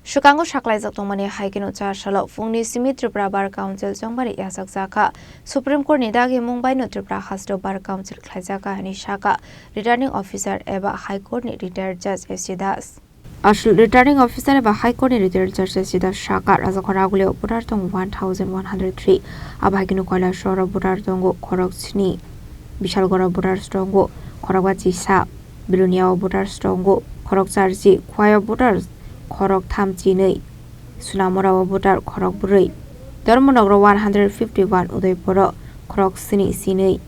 Shukango Shaklai Zaktomani Haikino Chashalo, Fungni Simi Tripura Bar Council Jongbari Yasak Zaka, Supreme Court Nidagi Mumbai no Tripura Hasto Bar Council Klazaka Hani Shaka, Returning Officer Eba High Court Retired Judge Sidas. Ashul Returning Officer Eba High Court Retired Judge Sidas Shaka, Razakoragulio Budartong 1103, Abagino Kola Shora Budartongo, Koroksni, Bishalgora Budar Strongo, Korawachi Sa, Bilunia Budar Strongo, Koroksarzi, Choir Budars. Korok Tamchinei, Sunamora Butar Korok Bray, Dormonogro 151 Udaipuro, Korok Sini Sinei,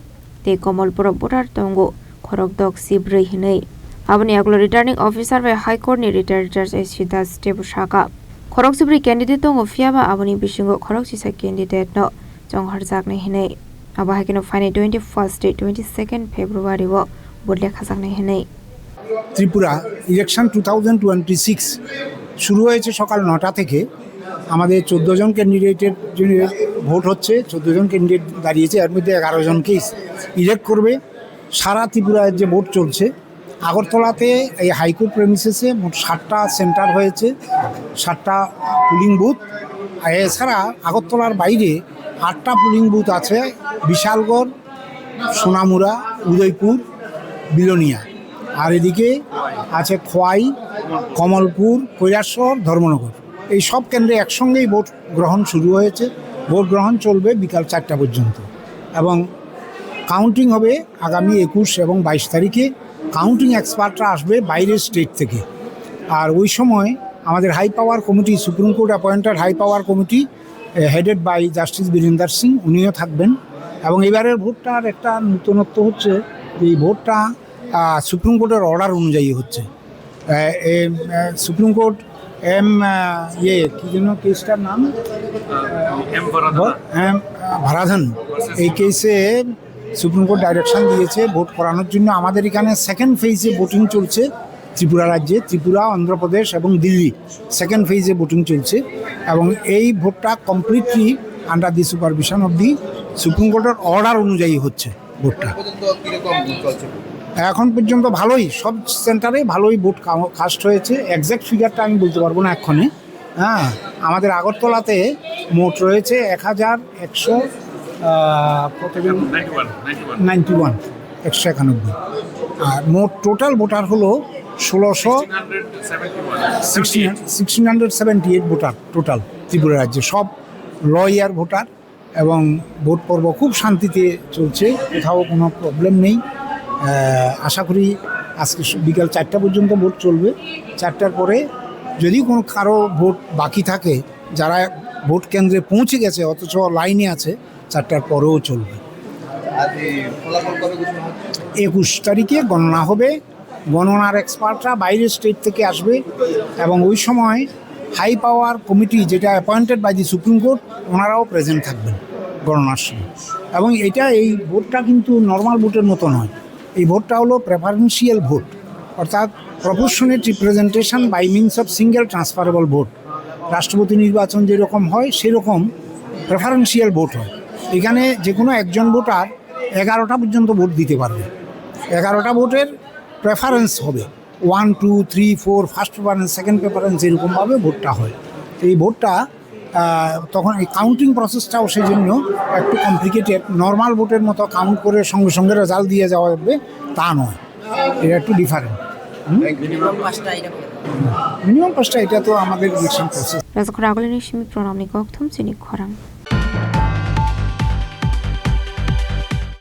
Te Komolpuro Butar Tongo, Korok Dog Sibray Hinei, Abniaglo Returning Officer by High Court Retired Judge Sidas Tebushaka, Korok Sibri candidate Tongo Fiaba Abani Bishingo Korok Sisa candidate no, Jong Harzakne Hinei, Abahakino Fine 21st date 22nd February, Budlek Hazakne Hinei. Tripura election 2026 শুরু হয়েছে সকাল 9টা থেকে আমাদের 14 জন ক্যান্ডিডেটের জন্য vote হচ্ছে 14 জন candidate দাঁড়িয়েছে এর মধ্যে 11 জনকে ইলেক্ট করবে সারা ত্রিপুরায় যে ভোট চলছে আগরতলাতে এই হাইকোর্ট প্রেমিসেসে মোট 7টা সেন্টার হয়েছে 7টা পুলিং বুথ আর এছাড়া আগরতলার বাইরে 8টা পুলিং বুথ আছে বিশালগড় সোনামুড়া উদয়পুর বিলোনিয়া আর এদিকে আছে খোয়াই কমলপুর কৈলাসহর ধর্মনগর এই সব কেন্দ্রে একসঙ্গেই ভোট গ্রহণ শুরু হয়েছে ভোট গ্রহণ চলবে বিকাল 4টা পর্যন্ত এবং কাউন্টিং হবে আগামী 21 এবং 22 তারিখে কাউন্টিং এক্সপার্টরা আসবে বাইরের স্টেট থেকে আর ওই সময় আমাদের high power committee Supreme Court appointed high power committee headed by justice Virender Singh উনিও থাকবেন এবং এবারের ভোটটার একটা নতুনত্ব হচ্ছে এই ভোটটা সুপ্রিম কোর্টের অর্ডার অনুযায়ী হচ্ছে সুপ্রিম কোর্ট কি যেন কেসটার নাম ভারাধন এই কেসে সুপ্রিম কোর্ট ডাইরেকশন দিয়েছে ভোট করানোর জন্য আমাদের এখানে সেকেন্ড ফেজে ভোটিং চলছে ত্রিপুরা রাজ্যে ত্রিপুরা অন্ধ্রপ্রদেশ এবং দিল্লি সেকেন্ড ফেজে ভোটিং চলছে এবং এই ভোটটা completely under the supervision of the supreme কোর্টের অর্ডার অনুযায়ী হচ্ছে ভোটটা এখন পর্যন্ত ভালোই সব সেন্টারে ভালোই ভোট কাস্ট হয়েছে এক্স্যাক্ট ফিগারটা আমি বলতে পারবো না এক্ষণে হ্যাঁ আমাদের আগরতলাতে মোট রয়েছে 191 আর মোট টোটাল ভোটার হলো 1678 ভোটার টোটাল ত্রিপুরা রাজ্যে সব লয়ার ভোটার এবং ভোট পর্ব খুব শান্তিতে চলছে কোথাও কোনো প্রবলেম নেই আশা করি আজকে বিকাল 4টা পর্যন্ত ভোট চলবে 4টার পরে যদি কোনো কারো ভোট বাকি থাকে যারা ভোট কেন্দ্রে পৌঁছে গেছে অথচ লাইনে আছে 4টার পরেও চলবে 21 তারিখে গণনা হবে গণনার এক্সপার্টরা বাইরের স্টেট থেকে আসবে এবং ওই সময় হাই পাওয়ার কমিটি যেটা appointed by the Supreme Court ওনারাও প্রেজেন্ট থাকবেন গণনার সময় এবং এই ভোটটা কিন্তু নর্মাল ভোটের মতো নয় এই ভোটটা হলো প্রেফারেন্সিয়াল ভোট অর্থাৎ proportionate representation by means of single transferable vote রাষ্ট্রপতি নির্বাচন যেরকম হয় সেরকম প্রেফারেন্সিয়াল ভোট হয় এখানে যে কোনো একজন ভোটার 11টা পর্যন্ত ভোট দিতে পারবে 11টা ভোটের প্রেফারেন্স হবে 1, 2, 3, 4 ফার্স্ট প্রেফারেন্স সেকেন্ড প্রেফারেন্স এরকমভাবে ভোটটা হয় এই ভোটটা তখন এই কাউন্টিং প্রসেসটাও সেই জন্য একটু কমপ্লিকেটেড নর্মাল ভোটের মতো কাউন্ট করে সঙ্গে সঙ্গে রেজাল্ট দিয়ে যাওয়া যাবে তা নয় এটা একটু ডিফারেন্ট মিনিমাম 5টা এটা তো আমাদের ইলেকশন প্রসেস রাজকর আগলেনি সিমি প্রণামনি গথম চিনি খরাং